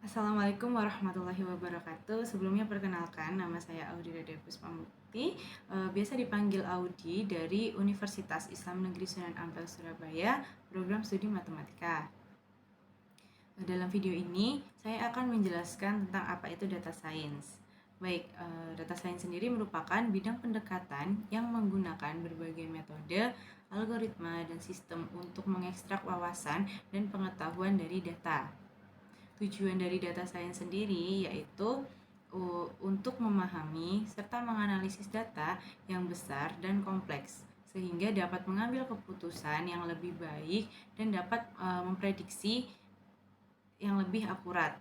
Assalamualaikum warahmatullahi wabarakatuh. Sebelumnya perkenalkan, nama saya Audi Rada Puspamukti, biasa dipanggil Audi dari Universitas Islam Negeri Sunan Ampel Surabaya, program studi matematika. Dalam video ini, saya akan menjelaskan tentang apa itu data science. Baik, data science sendiri merupakan bidang pendekatan yang menggunakan berbagai metode, algoritma, dan sistem untuk mengekstrak wawasan dan pengetahuan dari data. Tujuan dari data science sendiri yaitu untuk memahami serta menganalisis data yang besar dan kompleks sehingga dapat mengambil keputusan yang lebih baik dan dapat memprediksi yang lebih akurat.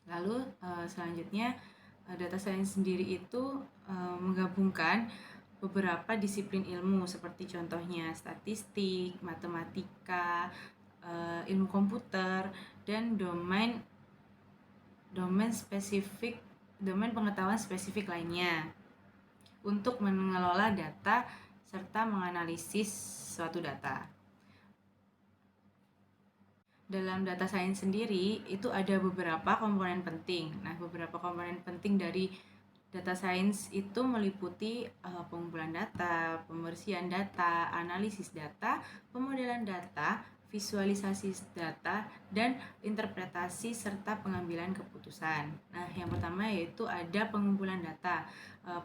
Lalu selanjutnya data science sendiri itu menggabungkan beberapa disiplin ilmu seperti contohnya statistik, matematika, ilmu komputer, dan domain pengetahuan spesifik lainnya untuk mengelola data serta menganalisis suatu data. Dalam data science sendiri itu ada beberapa komponen penting. Nah, beberapa komponen penting dari data science itu meliputi pengumpulan data, pembersihan data, analisis data, pemodelan data, visualisasi data, dan interpretasi serta pengambilan keputusan. Nah, yang pertama yaitu ada pengumpulan data.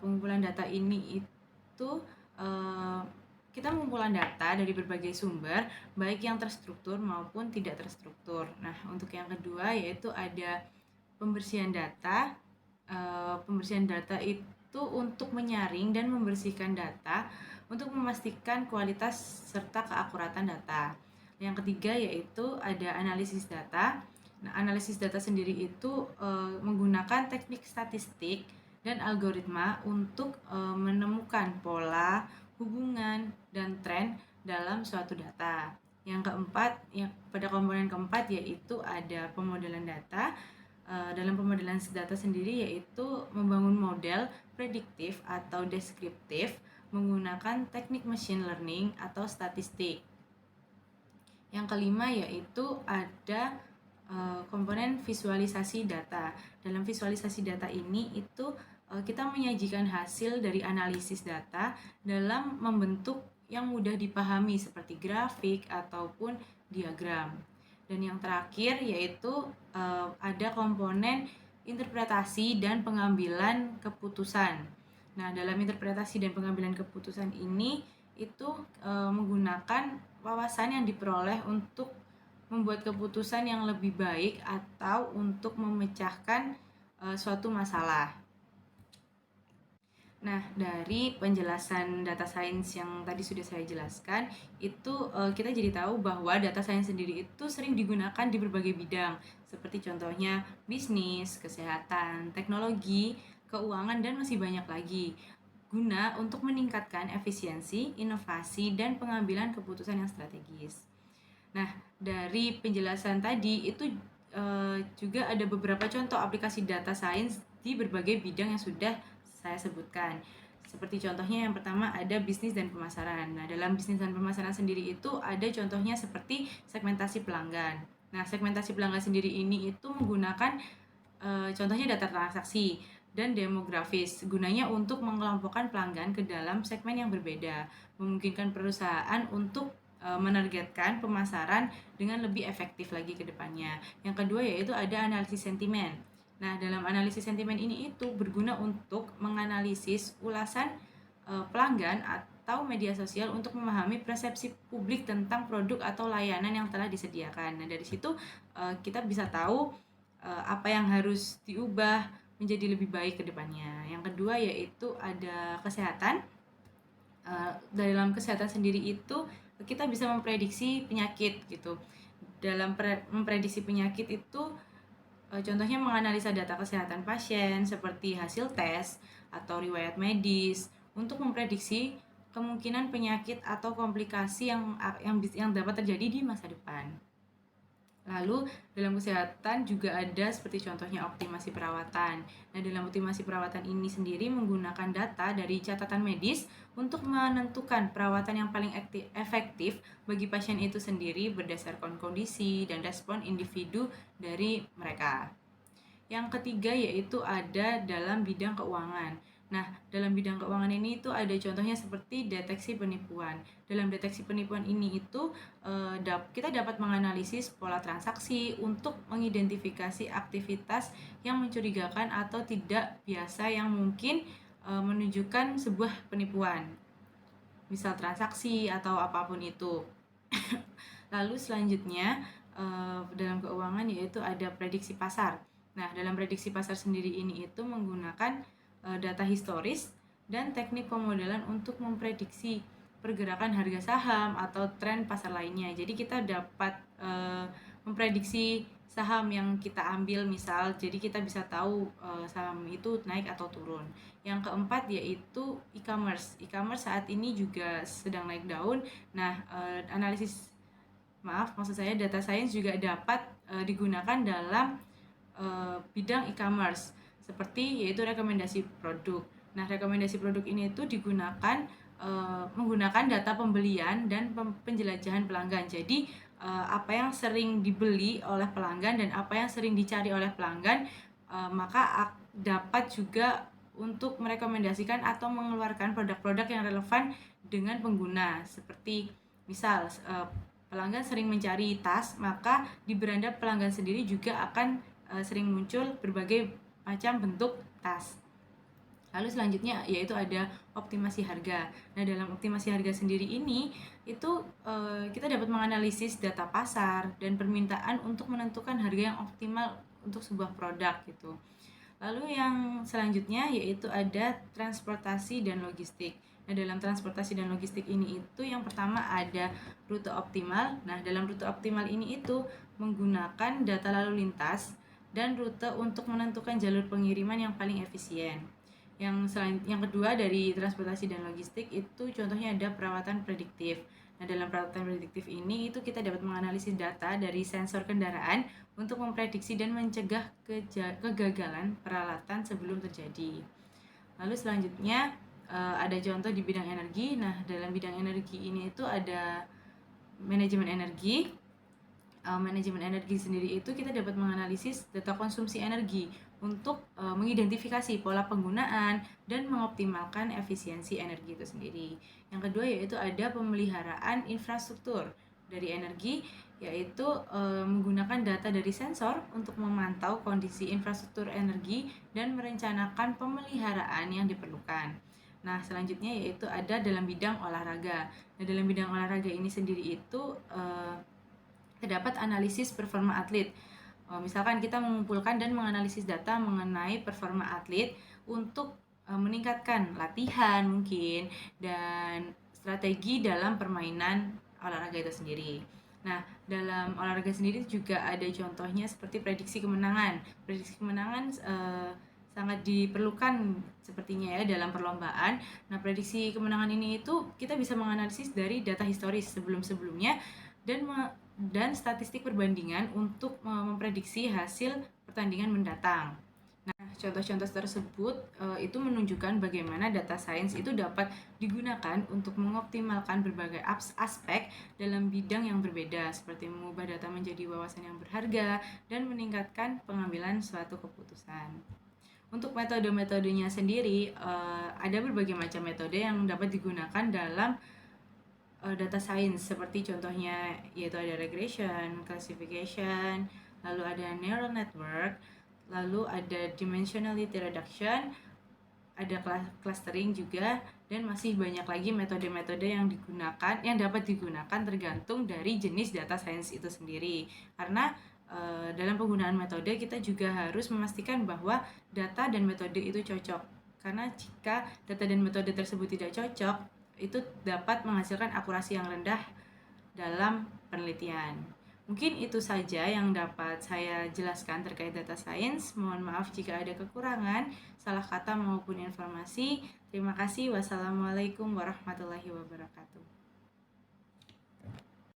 Pengumpulan data ini itu kita mengumpulkan data dari berbagai sumber, baik yang terstruktur maupun tidak terstruktur. Nah, untuk yang kedua yaitu ada pembersihan data. Pembersihan data itu untuk menyaring dan membersihkan data untuk memastikan kualitas serta keakuratan data. Yang ketiga yaitu ada analisis data. Nah, analisis data sendiri itu menggunakan teknik statistik dan algoritma untuk menemukan pola, hubungan, dan tren dalam suatu data. Yang keempat, pada komponen keempat yaitu ada pemodelan data. Dalam pemodelan data sendiri yaitu membangun model prediktif atau deskriptif menggunakan teknik machine learning atau statistik. Yang kelima yaitu ada komponen visualisasi data. Dalam visualisasi data ini itu kita menyajikan hasil dari analisis data dalam membentuk yang mudah dipahami seperti grafik ataupun diagram. Dan yang terakhir yaitu ada komponen interpretasi dan pengambilan keputusan. Nah, dalam interpretasi dan pengambilan keputusan ini itu menggunakan wawasan yang diperoleh untuk membuat keputusan yang lebih baik atau untuk memecahkan suatu masalah. Nah, dari penjelasan data science yang tadi sudah saya jelaskan, itu kita jadi tahu bahwa data science sendiri itu sering digunakan di berbagai bidang, seperti contohnya bisnis, kesehatan, teknologi, keuangan, dan masih banyak lagi, guna untuk meningkatkan efisiensi, inovasi, dan pengambilan keputusan yang strategis. Nah, dari penjelasan tadi itu juga ada beberapa contoh aplikasi data science di berbagai bidang yang sudah saya sebutkan. Seperti contohnya yang pertama ada bisnis dan pemasaran. Nah, dalam bisnis dan pemasaran sendiri itu ada contohnya seperti segmentasi pelanggan. Nah, segmentasi pelanggan sendiri ini itu menggunakan contohnya data transaksi dan demografis. Gunanya untuk mengelompokkan pelanggan ke dalam segmen yang berbeda, memungkinkan perusahaan untuk menargetkan pemasaran dengan lebih efektif lagi ke depannya. Yang kedua yaitu ada analisis sentimen. Nah, dalam analisis sentimen ini itu berguna untuk menganalisis ulasan pelanggan atau media sosial untuk memahami persepsi publik tentang produk atau layanan yang telah disediakan. Nah, dari situ kita bisa tahu apa yang harus diubah menjadi lebih baik ke depannya. Yang kedua yaitu ada kesehatan. Dalam kesehatan sendiri itu kita bisa memprediksi penyakit gitu. Dalam memprediksi penyakit itu contohnya menganalisa data kesehatan pasien seperti hasil tes atau riwayat medis untuk memprediksi kemungkinan penyakit atau komplikasi yang dapat terjadi di masa depan. Lalu dalam kesehatan juga ada seperti contohnya optimasi perawatan. Nah, dalam optimasi perawatan ini sendiri menggunakan data dari catatan medis untuk menentukan perawatan yang paling efektif bagi pasien itu sendiri berdasarkan kondisi dan respon individu dari mereka. Yang ketiga yaitu ada dalam bidang keuangan. Nah, dalam bidang keuangan ini itu ada contohnya seperti deteksi penipuan. Dalam deteksi penipuan ini itu kita dapat menganalisis pola transaksi untuk mengidentifikasi aktivitas yang mencurigakan atau tidak biasa yang mungkin menunjukkan sebuah penipuan, misal transaksi atau apapun itu. Lalu selanjutnya dalam keuangan yaitu ada prediksi pasar. Nah, dalam prediksi pasar sendiri ini itu menggunakan data historis dan teknik pemodelan untuk memprediksi pergerakan harga saham atau tren pasar lainnya. Jadi kita dapat memprediksi saham yang kita ambil misal, jadi kita bisa tahu saham itu naik atau turun. Yang keempat yaitu e-commerce. E-commerce saat ini juga sedang naik daun. Nah, maksud saya data science juga dapat digunakan dalam bidang e-commerce seperti yaitu rekomendasi produk. Nah, rekomendasi produk ini itu digunakan menggunakan data pembelian dan penjelajahan pelanggan. Jadi apa yang sering dibeli oleh pelanggan dan apa yang sering dicari oleh pelanggan, maka dapat juga untuk merekomendasikan atau mengeluarkan produk-produk yang relevan dengan pengguna. Seperti misal pelanggan sering mencari tas, maka di beranda pelanggan sendiri juga akan sering muncul berbagai macam bentuk tas. Lalu selanjutnya yaitu ada optimasi harga. Nah, dalam optimasi harga sendiri ini itu kita dapat menganalisis data pasar dan permintaan untuk menentukan harga yang optimal untuk sebuah produk gitu. Lalu yang selanjutnya yaitu ada transportasi dan logistik. Nah, dalam transportasi dan logistik ini itu yang pertama ada rute optimal. Nah, dalam rute optimal ini itu menggunakan data lalu lintas dan rute untuk menentukan jalur pengiriman yang paling efisien. Yang kedua dari transportasi dan logistik itu contohnya ada perawatan prediktif. Nah, dalam perawatan prediktif ini itu kita dapat menganalisis data dari sensor kendaraan untuk memprediksi dan mencegah kegagalan peralatan sebelum terjadi. Lalu selanjutnya ada contoh di bidang energi. Nah, dalam bidang energi ini itu ada manajemen energi. Manajemen energi sendiri itu kita dapat menganalisis data konsumsi energi untuk mengidentifikasi pola penggunaan dan mengoptimalkan efisiensi energi itu sendiri. Yang kedua yaitu ada pemeliharaan infrastruktur dari energi, yaitu menggunakan data dari sensor untuk memantau kondisi infrastruktur energi dan merencanakan pemeliharaan yang diperlukan. Nah, selanjutnya yaitu ada dalam bidang olahraga. Nah, dalam bidang olahraga ini sendiri itu terdapat analisis performa atlet. Misalkan kita mengumpulkan dan menganalisis data mengenai performa atlet untuk meningkatkan latihan mungkin dan strategi dalam permainan olahraga itu sendiri. Nah, dalam olahraga sendiri juga ada contohnya seperti prediksi kemenangan. Prediksi kemenangan sangat diperlukan sepertinya ya dalam perlombaan. Nah, prediksi kemenangan ini itu kita bisa menganalisis dari data historis sebelum-sebelumnya dan statistik perbandingan untuk memprediksi hasil pertandingan mendatang. Nah, contoh-contoh tersebut itu menunjukkan bagaimana data science itu dapat digunakan untuk mengoptimalkan berbagai aspek dalam bidang yang berbeda, seperti mengubah data menjadi wawasan yang berharga dan meningkatkan pengambilan suatu keputusan. Untuk metode-metodenya sendiri, ada berbagai macam metode yang dapat digunakan dalam data science, seperti contohnya yaitu ada regression, classification, lalu ada neural network, lalu ada dimensionality reduction, ada clustering juga, dan masih banyak lagi metode-metode yang dapat digunakan tergantung dari jenis data science itu sendiri. Karena dalam penggunaan metode kita juga harus memastikan bahwa data dan metode itu cocok. Karena jika data dan metode tersebut tidak cocok, itu dapat menghasilkan akurasi yang rendah dalam penelitian. Mungkin itu saja yang dapat saya jelaskan terkait data science. Mohon maaf jika ada kekurangan, salah kata maupun informasi. Terima kasih. Wassalamualaikum warahmatullahi wabarakatuh.